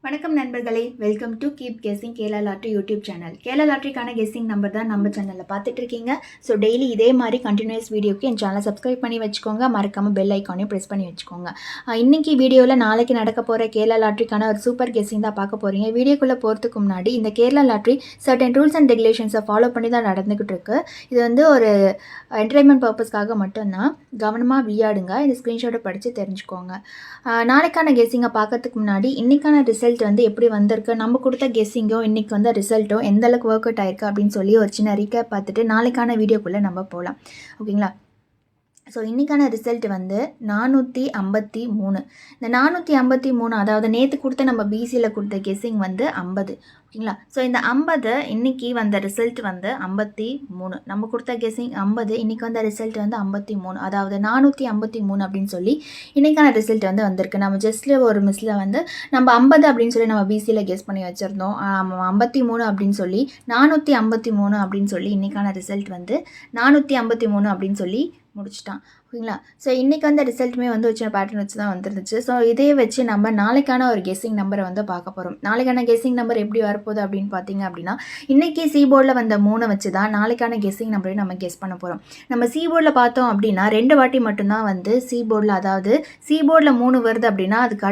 வணக்கம் நண்பர்களே, welcome to keep guessing Kerala lottery YouTube channel. Kerala லாட்ரிக்கான கெஸ்ஸிங் நம்பர் தான் நம்ம சேனலில் பார்த்துட்டு இருக்கீங்க. ஸோ டெய்லி இதே மாதிரி கண்டினியூஸ் வீடியோக்கு என் சேனலை சப்ஸ்கிரைப் பண்ணி வச்சுக்கோங்க. மறக்காமல் பெல் ஐக்கானையும் ப்ரெஸ் பண்ணி வச்சுக்கோங்க. இன்றைக்கி வீடியோவில் நாளைக்கு நடக்க போகிற கேரளா லாட்ரிக்கான ஒரு சூப்பர் கெஸ்ஸிங் தான் பார்க்க போகிறீங்க. வீடியோக்குள்ளே போகிறதுக்கு முன்னாடி இந்த Kerala lottery certain rules and ரெகுலேஷன்ஸை ஃபாலோ பண்ணி தான் நடந்துக்கிட்டு இருக்கு. இது வந்து ஒரு என்டர்டைன்மெண்ட் பர்பஸ்க்காக மட்டும்தான். கவனமாக விளையாடுங்க. இந்த ஸ்க்ரீன்ஷாட்டை படித்து தெரிஞ்சுக்கோங்க. நாளைக்கான கெஸ்ஸிங்கை பார்க்கறதுக்கு முன்னாடி இன்றைக்கான ரிசல்ட் வந்து எப்படி வந்திருக்கு, நம்ம கொடுத்த கெஸ்ஸிங்கும் இன்றைக்கி வந்த ரிசல்ட்டும் எந்த அளவுக்கு ஒர்க் அவுட் ஆயிருக்கு அப்படின்னு சொல்லி ஒரு சின்ன ரீகேப் பார்த்துட்டு நாளைக்கான வீடியோக்குள்ளே நம்ம போகலாம். ஓகேங்களா? ஸோ இன்றைக்கான ரிசல்ட் வந்து 453. இந்த 453, அதாவது நேற்று கொடுத்த நம்ம பிசியில் கொடுத்த கெஸ்ஸிங் வந்து 50. ஓகேங்களா? ஸோ இந்த 50 இன்றைக்கி வந்த ரிசல்ட் வந்து 53. நம்ம கொடுத்த கெஸ்ஸிங் 50, இன்றைக்கி வந்த ரிசல்ட் வந்து 53. அதாவது 453 அப்படின்னு சொல்லி இன்றைக்கான ரிசல்ட் வந்து வந்திருக்கு. நம்ம ஜஸ்ட்டில் ஒரு மிஸ்ஸில் வந்து நம்ம 50 அப்படின்னு சொல்லி நம்ம பிசியில் கெஸ் பண்ணி வச்சுருந்தோம். 53 அப்படின்னு சொல்லி 453 அப்படின்னு சொல்லி இன்றைக்கான ரிசல்ட் வந்து 453 அப்படின்னு சொல்லி முடிச்சிட்டான். ஓகேங்களா? ஸோ இன்றைக்கி வந்த ரிசல்ட்டுமே வந்து சின்ன பேட்டர்ன் வச்சு தான் வந்துருந்துச்சு. ஸோ இதே வச்சு நம்ம நாளைக்கான ஒரு கெஸ்ஸிங் நம்பரை வந்து பார்க்க போகிறோம். நாளைக்கான கெஸ்ஸிங் நம்பர் எப்படி வரப்போகுது அப்படின்னு பார்த்தீங்க அப்படின்னா, இன்றைக்கி சீபோர்டில் வந்த 3 வச்சு தான் நாளைக்கான கெஸ்ஸிங் நம்பரையும் நம்ம கெஸ் பண்ண போகிறோம். நம்ம சீபோர்டில் பார்த்தோம் அப்படின்னா 2 வாட்டி மட்டும்தான் வந்து சீபோர்டில், அதாவது சீபோர்டில் 3 வருது அப்படின்னா அதுக்கு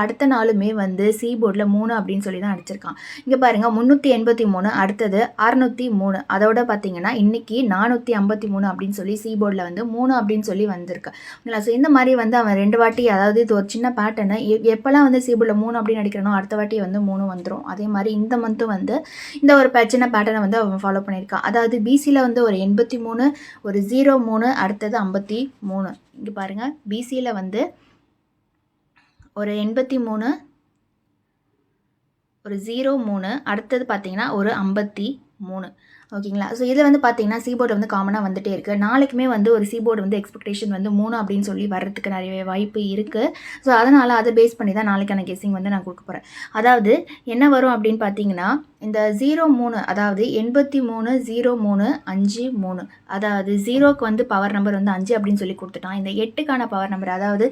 அடுத்த நாளுமே வந்து சீபோர்டில் 3 அப்படின்னு சொல்லி தான் அடிச்சிருக்கான். இங்கே பாருங்கள், 383, அடுத்தது 603, அதோட பார்த்தீங்கன்னா இன்றைக்கி 453 அப்படின்னு சொல்லி சீபோர்டில் வந்து 3 அப்படின்னு சொல்லி வந்திருக்கு. ஸோ இந்த மாதிரி வந்து அவன் 2 வாட்டி, அதாவது இது ஒரு சின்ன பேட்டர்னு, எப்போல்லாம் வந்து சீபோர்டில் 3 அப்படின்னு அடிக்கிறனோ அடுத்த வாட்டி வந்து 3 வந்துடும். அதே மாதிரி இந்த மந்த்தும் வந்து இந்த ஒரு சின்ன பேட்டர்னை வந்து அவன் ஃபாலோ பண்ணியிருக்கான். அதாவது பிசியில் வந்து ஒரு 83, ஒரு 03, அடுத்தது 53. இங்கே பாருங்கள், பிசியில் வந்து ஒரு 83, ஒரு 03, அடுத்தது பார்த்தீங்கன்னா ஒரு 53. ஓகேங்களா? ஸோ இதில் வந்து பார்த்தீங்கன்னா சீபோர்டு வந்து காமனாக வந்துகிட்டே இருக்குது. நாளைக்குமே வந்து ஒரு சீபோர்டு வந்து எக்ஸ்பெக்டேஷன் வந்து 3 அப்படின்னு சொல்லி வர்றதுக்கு நிறைய வாய்ப்பு இருக்குது. ஸோ அதனால் அதை பேஸ் பண்ணி தான் நாளைக்கான கெஸ்ஸிங் வந்து நான் கொடுக்க போகிறேன். அதாவது என்ன வரும் அப்படின்னு பார்த்தீங்கன்னா, இந்த 03, அதாவது 83, 03, 5, 3, அதாவது 0க்கு வந்து பவர் நம்பர் வந்து 5 அப்படின்னு சொல்லி கொடுத்துட்டான். இந்த 8க்கான பவர் நம்பர், அதாவது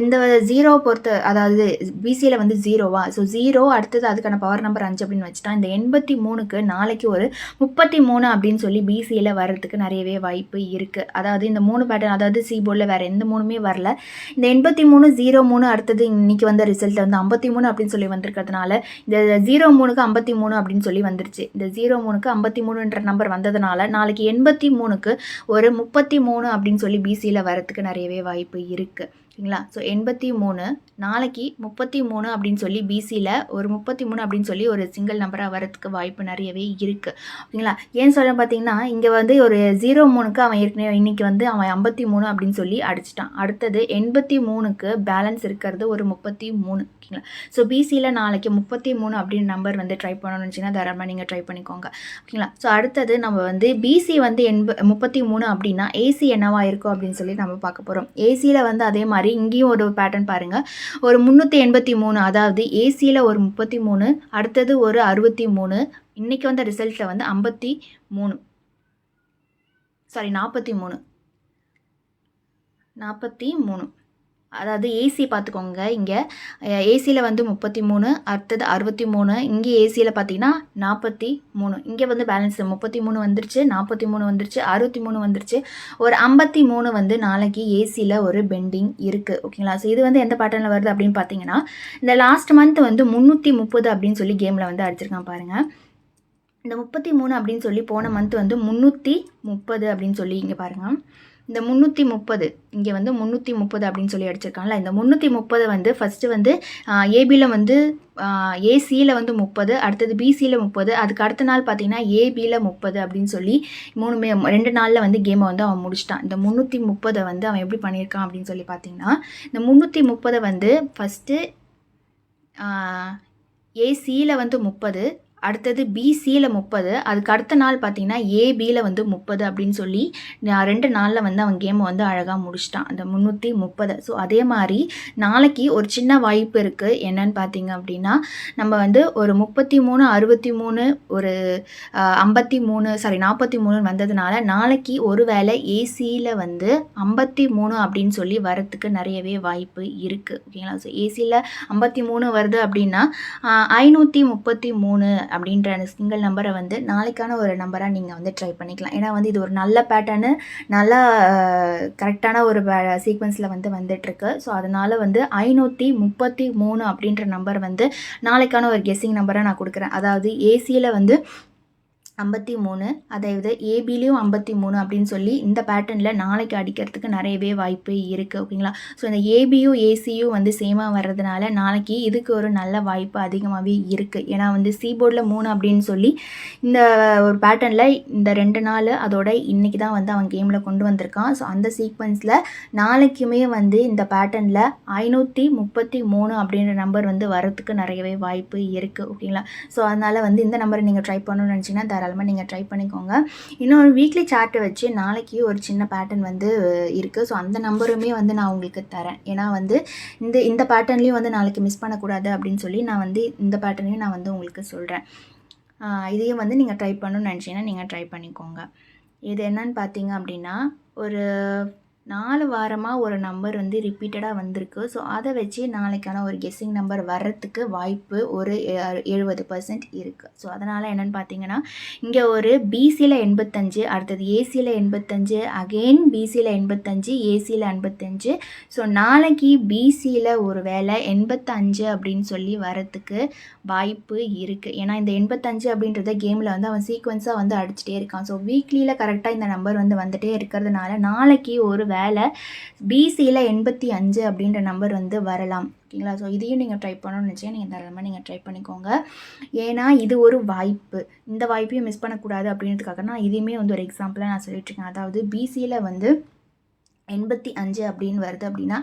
இந்த 0 பொறுத்த, அதாவது பிசியில் வந்து 0வா, ஸோ 0 அடுத்தது அதுக்கான பவர் நம்பர் 5 அப்படின்னு வச்சுட்டான். இந்த 83க்கு நாளைக்கு ஒரு 33 அப்படின்னு சொல்லி பிசியில் வர்றதுக்கு நிறையவே வாய்ப்பு இருக்குது. அதாவது இந்த 3 பேட்டர்ன், அதாவது சீபோர்டில் வேறு எந்த 3மே வரல. இந்த 83, 03, அடுத்தது இன்றைக்கி வந்த ரிசல்ட் வந்து 53 அப்படின்னு சொல்லி வந்திருக்கிறதுனால இந்த 03க்கு 53 அப்படின்னு சொல்லி வந்துருச்சு. இந்த 03க்கு 53ன்ற நம்பர் வந்ததுனால நாளைக்கு 83க்கு ஒரு 33 அப்படின்னு சொல்லி பிசியில் வரத்துக்கு நிறையவே வாய்ப்பு இருக்குது. ஓகேங்களா? ஸோ 83 நாளைக்கு 33 அப்படின்னு சொல்லி பிசியில் ஒரு 33 அப்படின்னு சொல்லி ஒரு சிங்கிள் நம்பராக வரத்துக்கு வாய்ப்பு நிறையவே இருக்குது. ஓகேங்களா? ஏன்னு சொல்ல பார்த்தீங்கன்னா, இங்கே வந்து ஒரு 03க்கு அவன் ஏற்கனவே இன்றைக்கி வந்து அவன் 53 அப்படின்னு சொல்லி அடிச்சிட்டான். அடுத்தது 83க்கு பேலன்ஸ் இருக்கிறது ஒரு 33. ஓகேங்களா? ஸோ பிசியில் நாளைக்கு 33 அப்படின்னு நம்பர் வந்து ட்ரை பண்ணணும்னு நினச்சிங்கன்னா தாராளமாக நீங்கள் ட்ரை பண்ணிக்கோங்க. ஓகேங்களா? ஸோ அடுத்தது நம்ம வந்து பிசி வந்து 33 அப்படின்னா ஏசி என்னவா இருக்கும் அப்படின்னு சொல்லி நம்ம பார்க்க போகிறோம். ஏசியில் வந்து அதே மாதிரி இங்கேயும் ஒரு பேட்டர்ன் பாருங்கள், ஒரு 383, அதாவது ஏசியில் ஒரு 33, அடுத்தது ஒரு 63, இன்றைக்கி வந்த ரிசல்ட்டில் வந்து 43, 43, அதாவது ஏசி பார்த்துக்கோங்க. இங்கே ஏசியில் வந்து 33, அடுத்தது 63, இங்கே ஏசியில் பார்த்தீங்கன்னா 43, இங்கே வந்து பேலன்ஸ் 33 வந்துருச்சு, 43 வந்துருச்சு, 63 வந்துருச்சு, ஒரு 53 வந்து நாளைக்கு ஏசியில் ஒரு பெண்டிங் இருக்குது. ஓகேங்களா? ஸோ இது வந்து எந்த பேட்டர்னில் வருது அப்படின்னு பார்த்தீங்கன்னா, இந்த லாஸ்ட் மந்த் வந்து 330 அப்படின்னு சொல்லி கேமில் வந்து அடிச்சிருக்கான் பாருங்கள். இந்த 33 அப்படின்னு சொல்லி போன மந்த் வந்து 330 அப்படின்னு சொல்லி இங்கே பாருங்கள், இந்த 330 இங்கே வந்து 330 அப்படின்னு சொல்லி அடிச்சிருக்காங்களா. இந்த 330 வந்து ஃபஸ்ட்டு வந்து ஏபியில் வந்து ஏசியில் வந்து 30, அடுத்தது பிசியில் 30, அதுக்கு அடுத்த நாள் பார்த்தீங்கன்னா ஏபியில் 30 அப்படின்னு சொல்லி 2 நாளில் வந்து கேமை வந்து அவன் முடிச்சிட்டான். இந்த 330 வந்து அவன் எப்படி பண்ணியிருக்கான் அப்படின்னு சொல்லி பார்த்தீங்கன்னா, இந்த 330 வந்து ஃபஸ்ட்டு ஏசியில் வந்து 30, அடுத்தது பிசியில் 30, அதுக்கு அடுத்த நாள் பார்த்தீங்கன்னா ஏபியில் வந்து 30 அப்படின்னு சொல்லி 2 நாளில் வந்து அவன் கேமை வந்து அழகாக முடிச்சிட்டான், அந்த 330. ஸோ அதே மாதிரி நாளைக்கு ஒரு சின்ன வாய்ப்பு இருக்குது. என்னன்னு பார்த்தீங்க அப்படின்னா, நம்ம வந்து ஒரு 33, 63, ஒரு 43 வந்ததுனால நாளைக்கு ஒரு வேளை ஏசியில் வந்து 53 அப்படின்னு சொல்லி வரத்துக்கு நிறையவே வாய்ப்பு இருக்குது. ஓகேங்களா? ஸோ ஏசியில் 53 வருது அப்படின்னா 533 அப்படின்ற அந்த சிங்கிள் நம்பரை வந்து நாளைக்கான ஒரு நம்பராக நீங்கள் வந்து ட்ரை பண்ணிக்கலாம். ஏன்னா வந்து இது ஒரு நல்ல பேட்டர்னு, நல்லா கரெக்டான ஒரு சீக்வன்ஸில் வந்து வந்துட்டுருக்கு. ஸோ அதனால் வந்து 533 அப்படின்ற நம்பர் வந்து நாளைக்கான ஒரு கெஸ்ஸிங் நம்பரை நான் கொடுக்குறேன். அதாவது ஏசியில் வந்து 53, அதாவது ஏபிலையும் 53 அப்படின்னு சொல்லி இந்த பேட்டர்னில் நாளைக்கு அடிக்கிறதுக்கு நிறையவே வாய்ப்பு இருக்குது. ஓகேங்களா? ஸோ இந்த ஏபியும் ஏசியும் வந்து சேமாக வர்றதுனால நாளைக்கு இதுக்கு ஒரு நல்ல வாய்ப்பு அதிகமாகவே இருக்குது. ஏன்னா வந்து சி போர்டில் 3 அப்படின்னு சொல்லி இந்த ஒரு பேட்டர்னில் இந்த 2 நாள் அதோட இன்றைக்கி தான் வந்து அவன் கேமில் கொண்டு வந்திருக்கான். ஸோ அந்த சீக்வன்ஸில் நாளைக்குமே வந்து இந்த பேட்டர்னில் 533 அப்படின்ற நம்பர் வந்து வரத்துக்கு நிறையவே வாய்ப்பு இருக்குது. ஓகேங்களா? ஸோ அதனால் வந்து இந்த நம்பரை நீங்கள் ட்ரை பண்ணணும்னு நினச்சிங்கன்னா தாராளமாக நீங்கள் ட்ரை பண்ணிக்கோங்க. இன்னொரு வீக்லி சார்ட்டை வச்சு நாளைக்கு ஒரு சின்ன பேட்டர்ன் வந்து இருக்குது. ஸோ அந்த நம்பருமே வந்து நான் உங்களுக்கு தரேன். ஏன்னா வந்து இந்த பேட்டர்ன்லேயும் வந்து நாளைக்கு மிஸ் பண்ணக்கூடாது அப்படின்னு சொல்லி நான் வந்து இந்த பேட்டர்னையும் நான் வந்து உங்களுக்கு சொல்கிறேன். இதையும் வந்து நீங்கள் ட்ரை பண்ணணும்னு நினச்சிங்கன்னா நீங்கள் ட்ரை பண்ணிக்கோங்க. இது என்னன்னு பார்த்தீங்க அப்படின்னா, ஒரு 4 வாரமாக ஒரு நம்பர் வந்து ரிப்பீட்டடாக வந்திருக்கு. ஸோ அதை வச்சு நாளைக்கான ஒரு கெஸ்ஸிங் நம்பர் வர்றதுக்கு வாய்ப்பு ஒரு 70% இருக்குது. ஸோ அதனால் என்னென்னு பார்த்தீங்கன்னா, இங்கே ஒரு பிசியில் 85, அடுத்தது ஏசியில் 85, அகெயின் பிசியில் 85, ஏசியில் 85. ஸோ நாளைக்கு பிசியில் ஒரு வேளை 85 அப்படின்னு சொல்லி வரத்துக்கு வாய்ப்பு இருக்குது. ஏன்னா இந்த 85 அப்படின்றத கேமில் வந்து அவன் சீக்வன்ஸாக வந்து அடிச்சுட்டே இருக்கான். ஸோ வீக்லியில் கரெக்டாக இந்த நம்பர் வந்து வந்துகிட்டே இருக்கிறதுனால நாளைக்கு ஒரு வேளை பிசியில் 85 அப்படின்ற நம்பர் வந்து வரலாம். ஓகேங்களா? ஸோ இதையும் நீங்கள் ட்ரை பண்ணணும்னு நினச்சேன், நீங்கள் தாராளமாக நீங்கள் ட்ரை பண்ணிக்கோங்க. ஏன்னா இது ஒரு வாய்ப்பு, இந்த வாய்ப்பையும் மிஸ் பண்ணக்கூடாது அப்படின்றதுக்காக நான் இதையுமே வந்து ஒரு எக்ஸாம்பிளாக நான் சொல்லிட்டுருக்கேன். அதாவது பிசியில் வந்து 85 அப்படின்னு வருது அப்படின்னா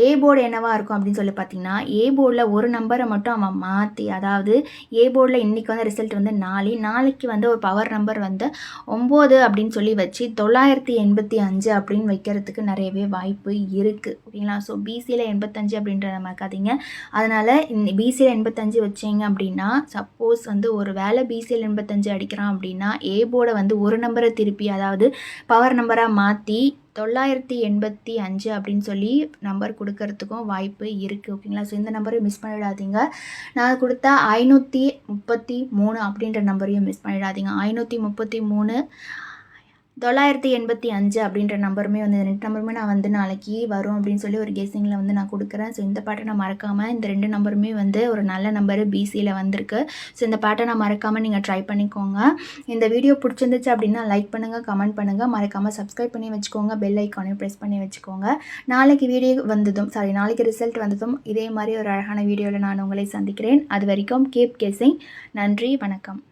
ஏ போர்டு என்னவாக இருக்கும் அப்படின்னு சொல்லி பார்த்தீங்கன்னா, ஏ போர்டில் ஒரு நம்பரை மட்டும் அவன் மாற்றி, அதாவது ஏ போர்டில் இன்றைக்கி வந்து ரிசல்ட் வந்து நாளைக்கு வந்து ஒரு பவர் நம்பர் வந்து 9 அப்படின்னு சொல்லி வச்சு 985 அப்படின்னு வைக்கிறதுக்கு நிறையவே வாய்ப்பு இருக்குது. ஓகேங்களா? ஸோ பிசியில் 85 அப்படின்றத மறக்காதீங்க. அதனால் பிசியில் 85 வச்சிங்க அப்படின்னா, சப்போஸ் வந்து ஒரு வேளை பிசியில் 85 அடிக்கிறான் அப்படின்னா ஏ போர்டை வந்து ஒரு நம்பரை திருப்பி, அதாவது பவர் நம்பராக மாற்றி 985 அப்படின்னு சொல்லி நம்பர் கொடுக்கறதுக்கும் வாய்ப்பு இருக்குது. ஓகேங்களா? ஸோ இந்த நம்பரையும் மிஸ் பண்ணிடாதீங்க. நான் கொடுத்த 533 அப்படின்ற நம்பரையும் மிஸ் பண்ணிடாதீங்க. 533, 985 அப்படின்ற நம்பருமே வந்து 2 நம்பருமே நான் வந்து நாளைக்கு வரும் அப்படின்னு சொல்லி ஒரு கெஸ்ஸிங்கில் வந்து நான் கொடுக்குறேன். ஸோ இந்த பேட்டர்னை மறக்காமல், இந்த 2 நம்பருமே வந்து ஒரு நல்ல நம்பர் பிசியில் வந்திருக்கு. ஸோ இந்த பேட்டர்னை மறக்காமல் நீங்கள் ட்ரை பண்ணிக்கோங்க. இந்த வீடியோ பிடிச்சிருந்துச்சு அப்படின்னா லைக் பண்ணுங்கள், கமெண்ட் பண்ணுங்கள், மறக்காமல் சப்ஸ்கிரைப் பண்ணி வச்சுக்கோங்க, பெல் ஐக்கானையும் ப்ரெஸ் பண்ணி வச்சுக்கோங்க. நாளைக்கு ரிசல்ட் வந்ததும் இதே மாதிரி ஒரு அழகான வீடியோவில் நான் உங்களை சந்திக்கிறேன். அது வரைக்கும் கீப் கெஸ்ஸிங். நன்றி, வணக்கம்.